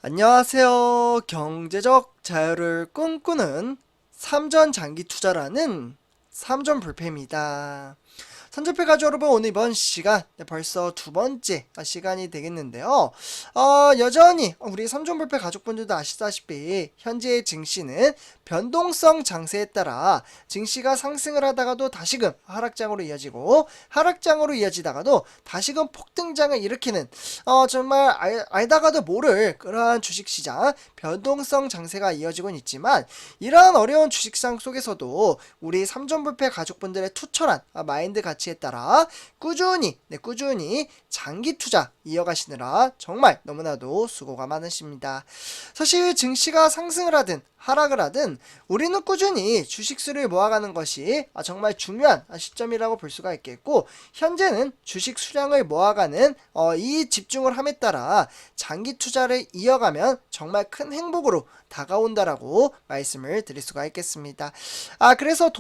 안녕하세요. 경제적 자유를 꿈꾸는 삼전 장기 투자라는 삼전 불패입니다. 선접해 가지고 여러분, 오늘 이번 시간 벌써 두 번째 시간이 되겠는데요. 여전히 우리 삼전불패 가족분들도 아시다시피 현재의 증시는 변동성 장세에 따라 증시가 상승을 하다가도 다시금 하락장으로 이어지고, 하락장으로 이어지다가도 다시금 폭등장을 일으키는 정말 알다가도 모를 그러한 주식시장 변동성 장세가 이어지곤 있지만, 이러한 어려운 주식시장 속에서도 우리 삼전불패 가족분들의 투철한 마인드 가치에 따라 꾸준히 장기 투자 이어가시느라 정말 너무나도 수고가 많으십니다. 사실 증시가 상승을 하든 하락을 하든 우리는 꾸준히 주식수를 모아가는 것이 정말 중요한 시점이라고 볼 수가 있겠고, 현재는 주식 수량을 모아가는 이 집중을 함에 따라 장기 투자를 이어가면 정말 큰 행복으로 다가온다라고 말씀을 드릴 수가 있겠습니다. 그래서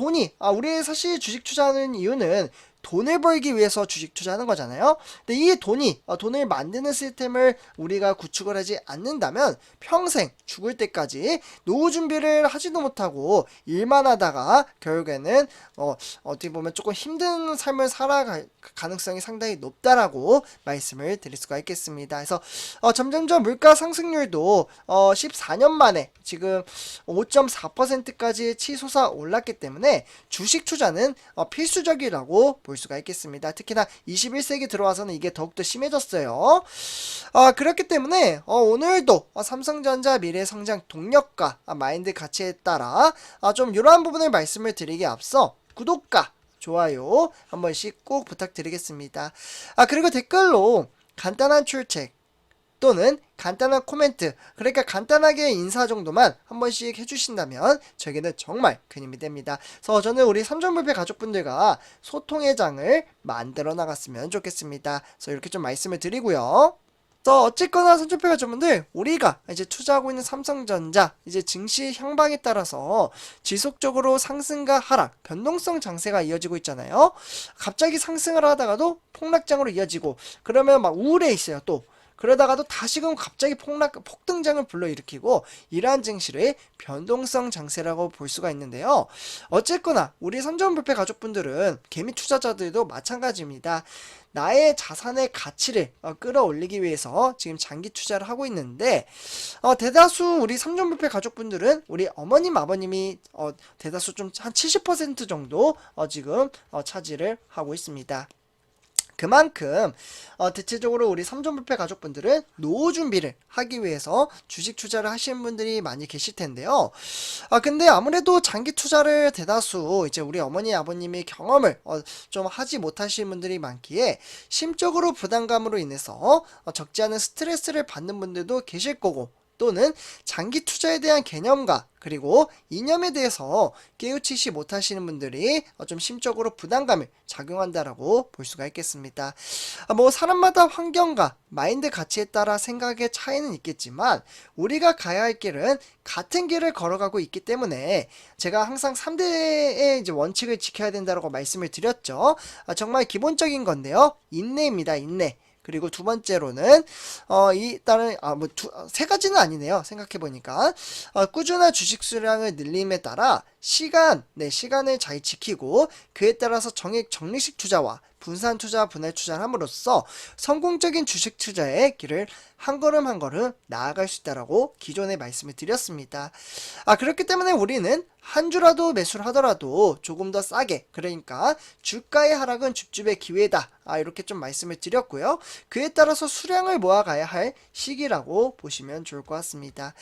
우리 사실 주식 투자하는 이유는 돈을 벌기 위해서 주식 투자하는 거잖아요. 근데 이 돈을 만드는 시스템을 우리가 구축을 하지 않는다면 평생 죽을 때까지 노후 준비를 하지도 못하고 일만 하다가 결국에는 어떻게 보면 조금 힘든 삶을 살아갈 가능성이 상당히 높다라고 말씀을 드릴 수가 있겠습니다. 그래서 점점점 물가 상승률도 14년 만에 지금 5.4%까지 치솟아 올랐기 때문에 주식 투자는 필수적이라고 볼 수가 있겠습니다. 특히나 21세기 들어와서는 이게 더욱더 심해졌어요. 그렇기 때문에 오늘도 삼성전자 미래성장 동력과 마인드 가치에 따라 좀 이러한 부분을 말씀을 드리기에 앞서 구독과 좋아요 한 번씩 꼭 부탁드리겠습니다. 그리고 댓글로 간단한 출첵 또는 간단한 코멘트, 그러니까 간단하게 인사 정도만 한 번씩 해주신다면 저에게는 정말 큰 힘이 됩니다. 그래서 저는 우리 삼전불패 가족분들과 소통의 장을 만들어 나갔으면 좋겠습니다. 그래서 이렇게 좀 말씀을 드리고요. 어쨌거나 삼전불패 가족분들, 우리가 이제 투자하고 있는 삼성전자 이제 증시 향방에 따라서 지속적으로 상승과 하락, 변동성 장세가 이어지고 있잖아요. 갑자기 상승을 하다가도 폭락장으로 이어지고, 그러면 막 우울해 있어요. 또 그러다가도 다시금 갑자기 폭등장을 불러일으키고, 이러한 증시를 변동성 장세라고 볼 수가 있는데요. 어쨌거나 우리 삼전불패 가족분들은 개미 투자자들도 마찬가지입니다. 나의 자산의 가치를 끌어올리기 위해서 지금 장기 투자를 하고 있는데, 대다수 우리 삼전불패 가족분들은 우리 어머님 아버님이 대다수 좀 한 70% 정도 지금 차지를 하고 있습니다. 그만큼 대체적으로 우리 삼전불패 가족분들은 노후 준비를 하기 위해서 주식 투자를 하시는 분들이 많이 계실 텐데요. 근데 아무래도 장기 투자를 대다수 이제 우리 어머니 아버님이 경험을 좀 하지 못하시는 분들이 많기에 심적으로 부담감으로 인해서 적지 않은 스트레스를 받는 분들도 계실 거고, 또는 장기 투자에 대한 개념과 그리고 이념에 대해서 깨우치지 못하시는 분들이 좀 심적으로 부담감을 작용한다라고 볼 수가 있겠습니다. 사람마다 환경과 마인드 가치에 따라 생각의 차이는 있겠지만 우리가 가야 할 길은 같은 길을 걸어가고 있기 때문에 제가 항상 3대의 이제 원칙을 지켜야 된다고 말씀을 드렸죠. 정말 기본적인 건데요. 인내입니다. 인내. 그리고 두 번째로는 세 가지는 아니네요. 생각해보니까 꾸준한 주식 수량을 늘림에 따라 시간을 잘 지키고, 그에 따라서 적립식 투자와 분산 투자, 분할 투자를 함으로써 성공적인 주식 투자의 길을 한 걸음 한 걸음 나아갈 수 있다라고 기존에 말씀을 드렸습니다. 그렇기 때문에 우리는 한 주라도 매수를 하더라도 조금 더 싸게, 그러니까 주가의 하락은 줍줍의 기회다, 이렇게 좀 말씀을 드렸고요. 그에 따라서 수량을 모아가야 할 시기라고 보시면 좋을 것 같습니다.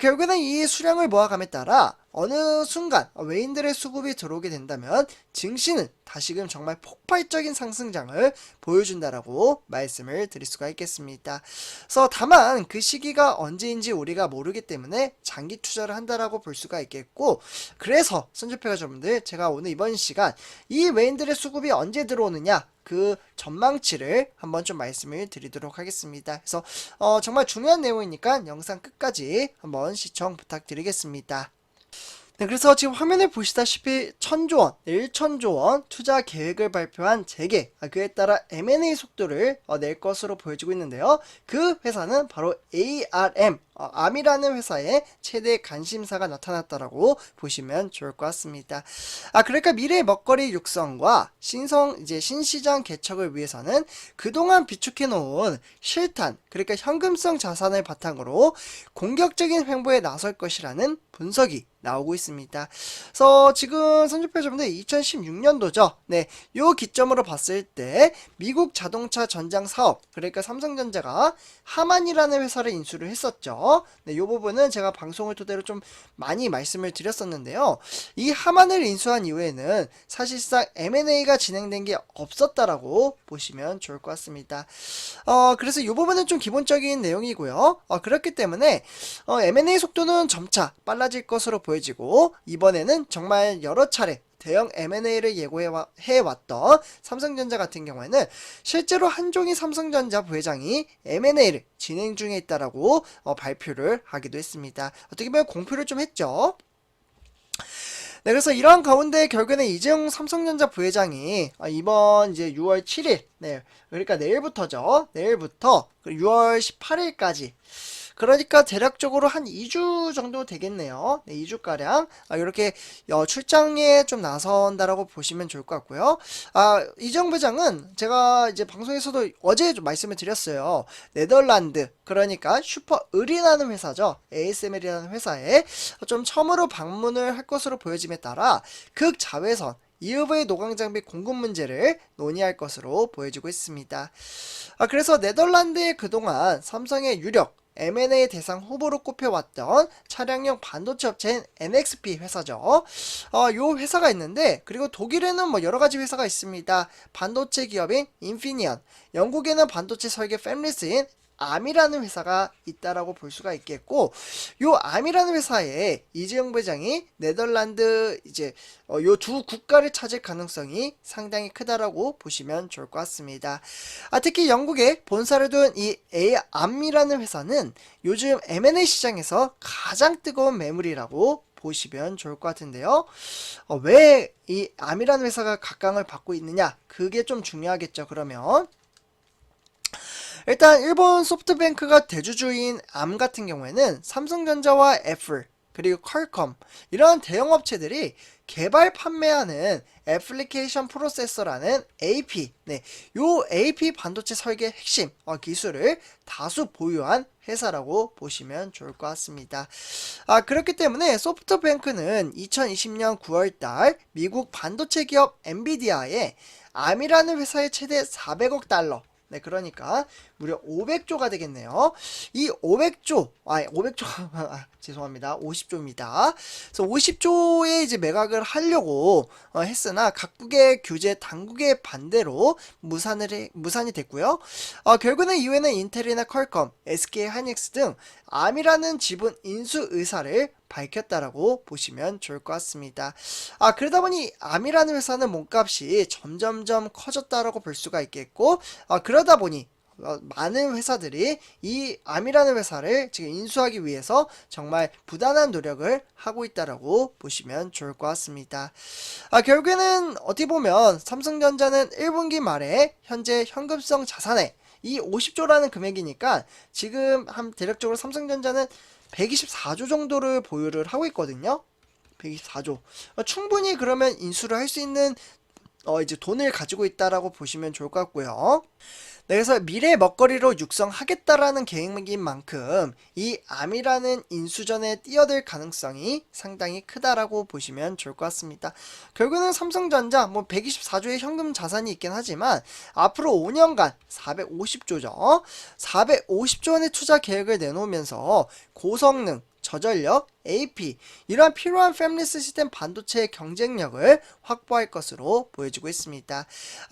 결국에는 이 수량을 모아감에 따라 어느 순간 외인들의 수급이 들어오게 된다면 증시는 다시금 정말 폭발적인 상승장을 보여준다라고 말씀을 드릴 수가 있겠습니다. 그래서 다만 그 시기가 언제인지 우리가 모르기 때문에 장기 투자를 한다라고 볼 수가 있겠고, 그래서 선주패 가족분들, 제가 오늘 이번 시간 이 외인들의 수급이 언제 들어오느냐, 그 전망치를 한번 좀 말씀을 드리도록 하겠습니다. 그래서 정말 중요한 내용이니까 영상 끝까지 한번 시청 부탁드리겠습니다. 네, 그래서 지금 화면에 보시다시피 1000조 원, 1000조 원 투자 계획을 발표한 재계, 그에 따라 M&A 속도를 낼 것으로 보여지고 있는데요. 그 회사는 바로 ARM, 암이라는 회사의 최대 관심사가 나타났다라고 보시면 좋을 것 같습니다. 그러니까 미래의 먹거리 육성과 이제 신시장 개척을 위해서는 그동안 비축해 놓은 실탄, 그러니까 현금성 자산을 바탕으로 공격적인 횡보에 나설 것이라는 분석이 나오고 있습니다. 그래서 지금 선주표점은 2016년도죠. 네, 요 기점으로 봤을 때 미국 자동차 전장 사업, 그러니까 삼성전자가 하만이라는 회사를 인수를 했었죠. 네, 요 부분은 제가 방송을 토대로 좀 많이 말씀을 드렸었는데요. 이 하만을 인수한 이후에는 사실상 M&A가 진행된 게 없었다라고 보시면 좋을 것 같습니다. 그래서 이 부분은 좀 기본적인 내용이고요. 그렇기 때문에 M&A 속도는 점차 빨라질 것으로 보여지고, 이번에는 정말 여러 차례 대형 M&A를 예고해왔던 삼성전자 같은 경우에는 실제로 한종희 삼성전자 부회장이 M&A를 진행 중에 있다라고 발표를 하기도 했습니다. 어떻게 보면 공표를 좀 했죠. 네, 그래서 이러한 가운데 결국에는 이재용 삼성전자 부회장이 이번 이제 6월 7일, 네, 그러니까 내일부터죠. 내일부터 6월 18일까지. 그러니까 대략적으로 한 2주 정도 되겠네요. 네, 2주가량. 이렇게 출장에 좀 나선다라고 보시면 좋을 것 같고요. 이재용 부장은 제가 이제 방송에서도 어제 좀 말씀을 드렸어요. 네덜란드, 그러니까 슈퍼을이라는 회사죠. ASML이라는 회사에 좀 처음으로 방문을 할 것으로 보여짐에 따라 극자외선 EUV 노광장비 공급 문제를 논의할 것으로 보여지고 있습니다. 그래서 네덜란드에 그동안 삼성의 유력 M&A 대상 후보로 꼽혀왔던 차량용 반도체 업체인 NXP 회사죠. 요 회사가 있는데, 그리고 독일에는 뭐 여러가지 회사가 있습니다. 반도체 기업인 인피니언, 영국에는 반도체 설계 팹리스인 암이라는 회사가 있다라고 볼 수가 있겠고, 요 암이라는 회사에 이재용 부회장이 네덜란드 이제 요 두 국가를 차지할 가능성이 상당히 크다라고 보시면 좋을 것 같습니다. 특히 영국에 본사를 둔 이 암이라는 회사는 요즘 M&A 시장에서 가장 뜨거운 매물이라고 보시면 좋을 것 같은데요. 왜 이 암이라는 회사가 각광을 받고 있느냐? 그게 좀 중요하겠죠. 그러면 일단 일본 소프트뱅크가 대주주인 암 같은 경우에는 삼성전자와 애플, 그리고 퀄컴, 이런 대형 업체들이 개발 판매하는 애플리케이션 프로세서라는 AP, 네, 요 AP 반도체 설계 핵심 기술을 다수 보유한 회사라고 보시면 좋을 것 같습니다. 그렇기 때문에 소프트뱅크는 2020년 9월달 미국 반도체 기업 엔비디아에 암이라는 회사의 최대 400억 달러, 네, 그러니까 무려 500조가 되겠네요. 이 500조, 500조, 죄송합니다. 50조입니다. 그래서 50조에 이제 매각을 하려고 했으나 각국의 규제 당국의 반대로 무산이 됐고요. 결국은 이후에는 인텔이나 퀄컴, SK 하이닉스 등 암이라는 지분 인수 의사를 밝혔다라고 보시면 좋을 것 같습니다. 그러다 보니 암이라는 회사는 몸값이 점점점 커졌다라고 볼 수가 있겠고, 그러다 보니 많은 회사들이 이 암이라는 회사를 지금 인수하기 위해서 정말 부단한 노력을 하고 있다라고 보시면 좋을 것 같습니다. 결국에는 어떻게 보면 삼성전자는 1분기 말에 현재 현금성 자산에 이 50조라는 금액이니까 지금 한 대략적으로 삼성전자는 124조 정도를 보유를 하고 있거든요. 124조. 충분히 그러면 인수를 할 수 있는 이제 돈을 가지고 있다라고 보시면 좋을 것 같고요. 네, 그래서 미래 먹거리로 육성하겠다라는 계획인 만큼 이 암이라는 인수전에 뛰어들 가능성이 상당히 크다라고 보시면 좋을 것 같습니다. 결국은 삼성전자 124조의 현금 자산이 있긴 하지만 앞으로 5년간 450조죠. 450조 원의 투자 계획을 내놓으면서 고성능, 저전력, AP, 이러한 필요한 팹리스 시스템 반도체의 경쟁력을 확보할 것으로 보여지고 있습니다.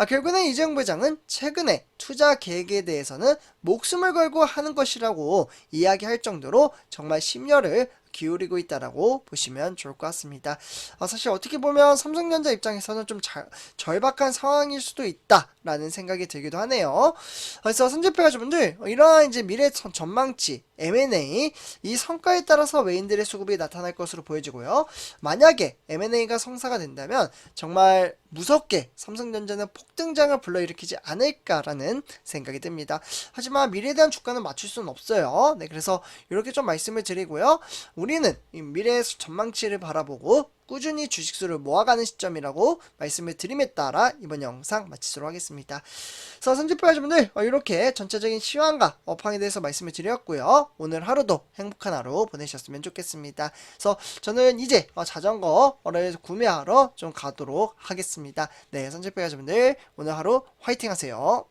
결국은 이재용 부장은 최근에 투자 계획에 대해서는 목숨을 걸고 하는 것이라고 이야기할 정도로 정말 심려를 기울이고 있다라고 보시면 좋을 것 같습니다. 사실 어떻게 보면 삼성전자 입장에서는 좀 절박한 상황일 수도 있다라는 생각이 들기도 하네요. 그래서 선제표 가족분들 이러한 이제 미래 전망치 M&A 이 성과에 따라서 외인들의 수급이 나타날 것으로 보여지고요. 만약에 M&A가 성사가 된다면 정말 무섭게 삼성전자는 폭등장을 불러일으키지 않을까라는 생각이 듭니다. 하지만 미래에 대한 주가는 맞출 수는 없어요. 네, 그래서 이렇게 좀 말씀을 드리고요. 우리는 이 미래의 전망치를 바라보고 꾸준히 주식수를 모아가는 시점이라고 말씀을 드림에 따라 이번 영상 마치도록 하겠습니다. 그래서 선지표 가족분들 이렇게 전체적인 시황과 업황에 대해서 말씀을 드렸고요. 오늘 하루도 행복한 하루 보내셨으면 좋겠습니다. 그래서 저는 이제 자전거를 구매하러 좀 가도록 하겠습니다. 네, 선지표 가족분들 오늘 하루 화이팅 하세요.